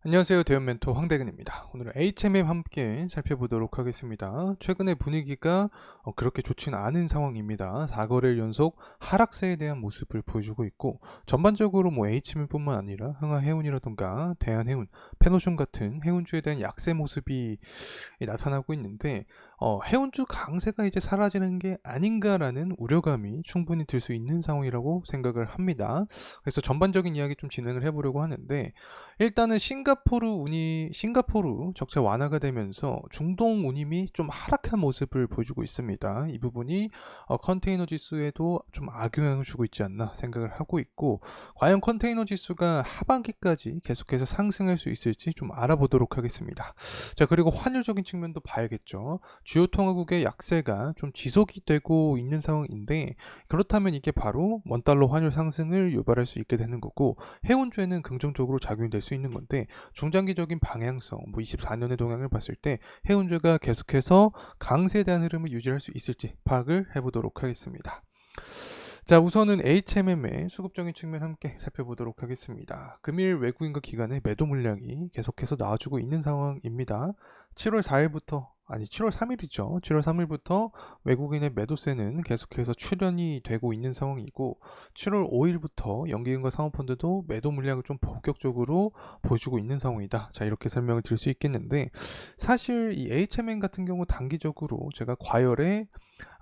안녕하세요. 대형 멘토 황대근입니다. 오늘은 HMM 함께 살펴보도록 하겠습니다. 최근에 분위기가 그렇게 좋지는 않은 상황입니다. 4거래일 연속 하락세에 대한 모습을 보여주고 있고, 전반적으로 HMM뿐만 아니라 흥하해운이라던가 대한해운, 페노션 같은 해운주에 대한 약세 모습이 나타나고 있는데, 해운주 강세가 이제 사라지는 게 아닌가라는 우려감이 충분히 들 수 있는 상황이라고 생각을 합니다. 그래서 전반적인 이야기 좀 진행을 해보려고 하는데, 일단은 싱가포르 적자 완화가 되면서 중동 운임이 좀 하락한 모습을 보여주고 있습니다. 이 부분이 컨테이너 지수에도 좀 악영향을 주고 있지 않나 생각을 하고 있고, 과연 컨테이너 지수가 하반기까지 계속해서 상승할 수 있을지 좀 알아보도록 하겠습니다. 자, 그리고 환율적인 측면도 봐야겠죠. 주요 통화국의 약세가 좀 지속이 되고 있는 상황인데, 그렇다면 이게 바로 원달러 환율 상승을 유발할 수 있게 되는 거고, 해운주에는 긍정적으로 작용이 될 수 있는 건데, 중장기적인 방향성, 24년의 동향을 봤을 때 해운주가 계속해서 강세에 대한 흐름을 유지할 수 있을지 파악을 해보도록 하겠습니다. 자, 우선은 HMM의 수급적인 측면 함께 살펴보도록 하겠습니다. 금일 외국인과 기관의 매도 물량이 계속해서 나와주고 있는 상황입니다. 7월 4일부터 7월 3일이죠. 7월 3일부터 외국인의 매도세는 계속해서 출현이 되고 있는 상황이고, 7월 5일부터 연기금과 사모펀드도 매도 물량을 좀 본격적으로 보여주고 있는 상황이다. 자, 이렇게 설명을 드릴 수 있겠는데, 사실 이 HMM 같은 경우 단기적으로 제가 과열에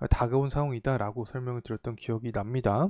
다가온 상황이다라고 설명을 드렸던 기억이 납니다.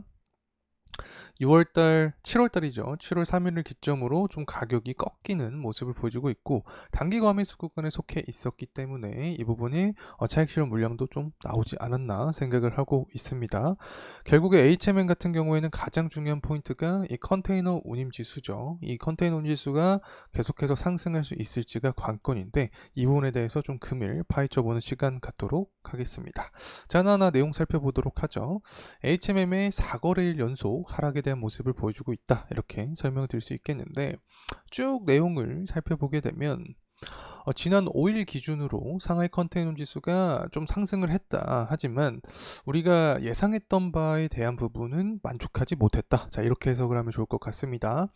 6월달, 7월달이죠. 7월 3일을 기점으로 좀 가격이 꺾이는 모습을 보여주고 있고, 단기 과매수 구간에 속해 있었기 때문에 이 부분이 차익 실현 물량도 좀 나오지 않았나 생각을 하고 있습니다. 결국에 HMM 같은 경우에는 가장 중요한 포인트가 이 컨테이너 운임 지수죠. 이 컨테이너 운임 지수가 계속해서 상승할 수 있을지가 관건인데, 이 부분에 대해서 좀 금일 파헤쳐보는 시간 갖도록 하겠습니다. 자, 하나하나 내용 살펴보도록 하죠. HMM의 4거래일 연속 하락에 대한 모습을 보여주고 있다, 이렇게 설명을 드릴 수 있겠는데, 쭉 내용을 살펴보게 되면 지난 5일 기준으로 상하이 컨테이너 지수가 좀 상승을 했다. 하지만 우리가 예상했던 바에 대한 부분은 만족하지 못했다. 자, 이렇게 해석을 하면 좋을 것 같습니다.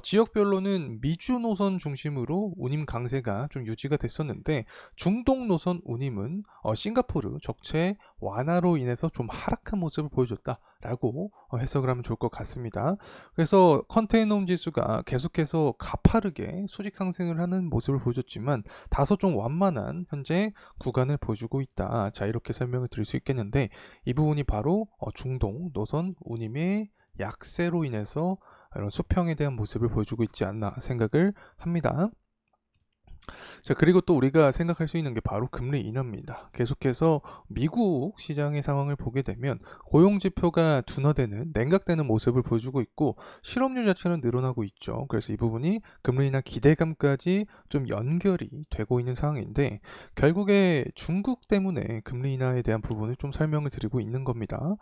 지역별로는 미주 노선 중심으로 운임 강세가 좀 유지가 됐었는데, 중동 노선 운임은 싱가포르 적체 완화로 인해서 좀 하락한 모습을 보여줬다라고 해석을 하면 좋을 것 같습니다. 그래서 컨테이너 지수가 계속해서 가파르게 수직 상승을 하는 모습을 보여줬지만, 다소 좀 완만한 현재 구간을 보여주고 있다. 자, 이렇게 설명을 드릴 수 있겠는데, 이 부분이 바로 중동 노선 운임의 약세로 인해서 이런 수평에 대한 모습을 보여주고 있지 않나 생각을 합니다. 자, 그리고 또 우리가 생각할 수 있는 게 바로 금리 인하입니다. 계속해서 미국 시장의 상황을 보게 되면 고용 지표가 둔화되는, 냉각되는 모습을 보여주고 있고, 실업률 자체는 늘어나고 있죠. 그래서 이 부분이 금리 인하 기대감까지 좀 연결이 되고 있는 상황인데, 결국에 중국 때문에 금리 인하에 대한 부분을 좀 설명을 드리고 있는 겁니다.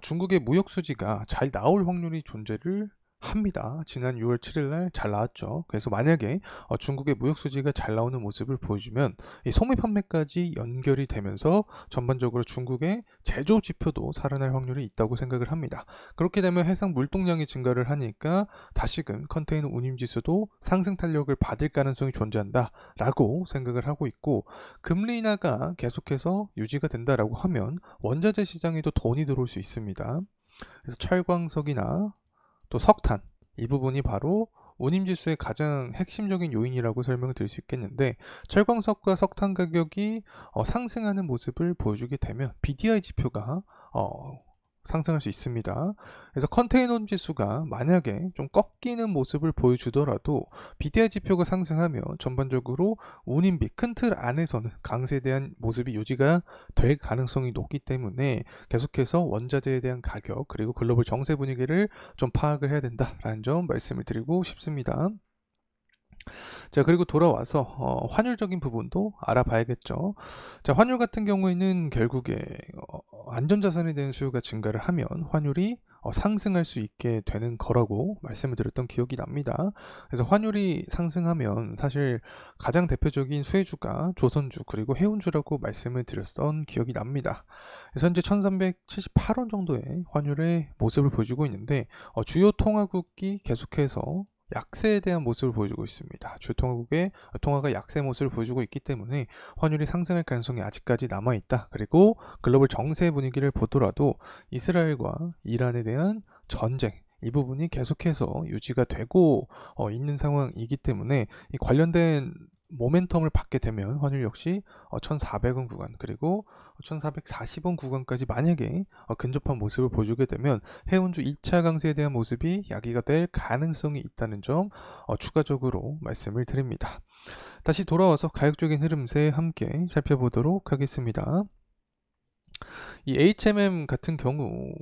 중국의 무역 수지가 잘 나올 확률이 존재를 합니다. 지난 6월 7일 날 잘 나왔죠. 그래서 만약에 중국의 무역 수지가 잘 나오는 모습을 보여주면 이 소매 판매까지 연결이 되면서 전반적으로 중국의 제조 지표도 살아날 확률이 있다고 생각을 합니다. 그렇게 되면 해상 물동량이 증가를 하니까 다시금 컨테이너 운임 지수도 상승 탄력을 받을 가능성이 존재한다라고 생각을 하고 있고, 금리 인하가 계속해서 유지가 된다라고 하면 원자재 시장에도 돈이 들어올 수 있습니다. 그래서 철광석이나 또 석탄, 이 부분이 바로 운임지수의 가장 핵심적인 요인이라고 설명을 드릴 수 있겠는데, 철광석과 석탄 가격이 상승하는 모습을 보여주게 되면 BDI 지표가 상승할 수 있습니다. 그래서 컨테이너 지수가 만약에 좀 꺾이는 모습을 보여주더라도 BDI 지표가 상승하면 전반적으로 운임비 큰 틀 안에서는 강세에 대한 모습이 유지가 될 가능성이 높기 때문에 계속해서 원자재에 대한 가격, 그리고 글로벌 정세 분위기를 좀 파악을 해야 된다라는 점 말씀을 드리고 싶습니다. 자, 그리고 돌아와서 환율적인 부분도 알아봐야겠죠. 자, 환율 같은 경우에는 결국에 안전자산에 대한 수요가 증가를 하면 환율이 상승할 수 있게 되는 거라고 말씀을 드렸던 기억이 납니다. 그래서 환율이 상승하면 사실 가장 대표적인 수혜주가 조선주 그리고 해운주라고 말씀을 드렸던 기억이 납니다. 그래서 현재 1378원 정도의 환율의 모습을 보여주고 있는데, 주요 통화국이 계속해서 약세에 대한 모습을 보여주고 있습니다. 주 통화국의 통화가 약세 모습을 보여주고 있기 때문에 환율이 상승할 가능성이 아직까지 남아있다. 그리고 글로벌 정세 분위기를 보더라도 이스라엘과 이란에 대한 전쟁, 이 부분이 계속해서 유지가 되고 있는 상황이기 때문에 이 관련된 모멘텀을 받게 되면 환율 역시 1,400원 구간 그리고 1,440원 구간까지 만약에 근접한 모습을 보여주게 되면 해운주 2차 강세에 대한 모습이 야기가 될 가능성이 있다는 점 추가적으로 말씀을 드립니다. 다시 돌아와서 가격적인 흐름세 함께 살펴보도록 하겠습니다. 이 HMM 같은 경우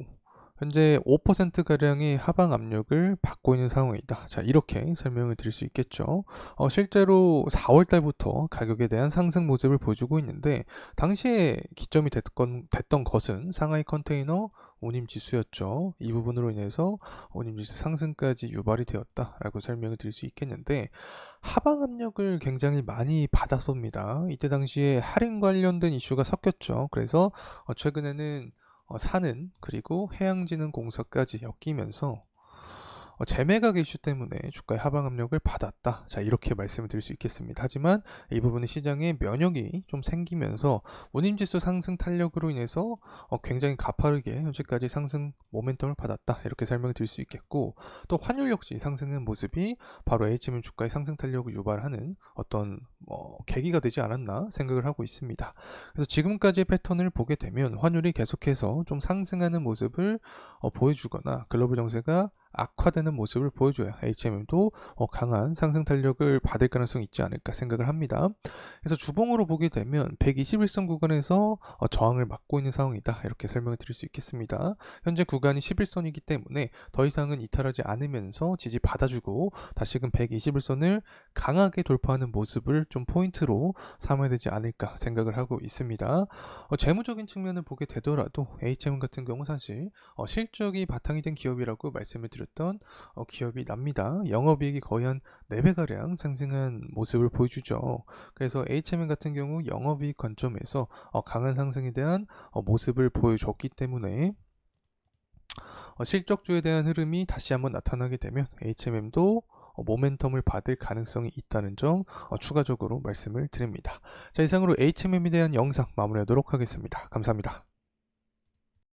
현재 5%가량의 하방 압력을 받고 있는 상황이다. 자, 이렇게 설명을 드릴 수 있겠죠. 실제로 4월 달부터 가격에 대한 상승 모습을 보여주고 있는데 당시에 기점이 됐던 것은 상하이 컨테이너 운임 지수였죠. 이 부분으로 인해서 운임 지수 상승까지 유발이 되었다라고 설명을 드릴 수 있겠는데 하방 압력을 굉장히 많이 받았습니다. 이때 당시에 할인 관련된 이슈가 섞였죠. 그래서 최근에는 산은 그리고 해양진흥공사까지 엮이면서 재매각 이슈 때문에 주가의 하방 압력을 받았다. 자, 이렇게 말씀을 드릴 수 있겠습니다. 하지만 이 부분의 시장에 면역이 좀 생기면서 원인지수 상승 탄력으로 인해서 굉장히 가파르게 현재까지 상승 모멘텀을 받았다. 이렇게 설명을 드릴 수 있겠고 또 환율 역시 상승한 모습이 바로 HM 주가의 상승 탄력을 유발하는 어떤 계기가 되지 않았나 생각을 하고 있습니다. 그래서 지금까지의 패턴을 보게 되면 환율이 계속해서 좀 상승하는 모습을 보여주거나 글로벌 정세가 악화되는 모습을 보여줘야 HMM도 강한 상승 탄력을 받을 가능성이 있지 않을까 생각을 합니다. 그래서 주봉으로 보게 되면 121선 구간에서 저항을 막고 있는 상황이다. 이렇게 설명을 드릴 수 있겠습니다. 현재 구간이 11선이기 때문에 더 이상은 이탈하지 않으면서 지지 받아주고 다시금 121선을 강하게 돌파하는 모습을 좀 포인트로 삼아야 되지 않을까 생각을 하고 있습니다. 재무적인 측면을 보게 되더라도 HM 같은 경우 사실 실적이 바탕이 된 기업이라고 말씀을 드렸던 기업이 납니다. 영업이익이 거의 한 4배가량 상승한 모습을 보여주죠. 그래서 HM 같은 경우 영업이익 관점에서 강한 상승에 대한 모습을 보여줬기 때문에 실적주에 대한 흐름이 다시 한번 나타나게 되면 HMM도 모멘텀을 받을 가능성이 있다는 점 추가적으로 말씀을 드립니다. 자, 이상으로 HMM에 대한 영상 마무리하도록 하겠습니다. 감사합니다.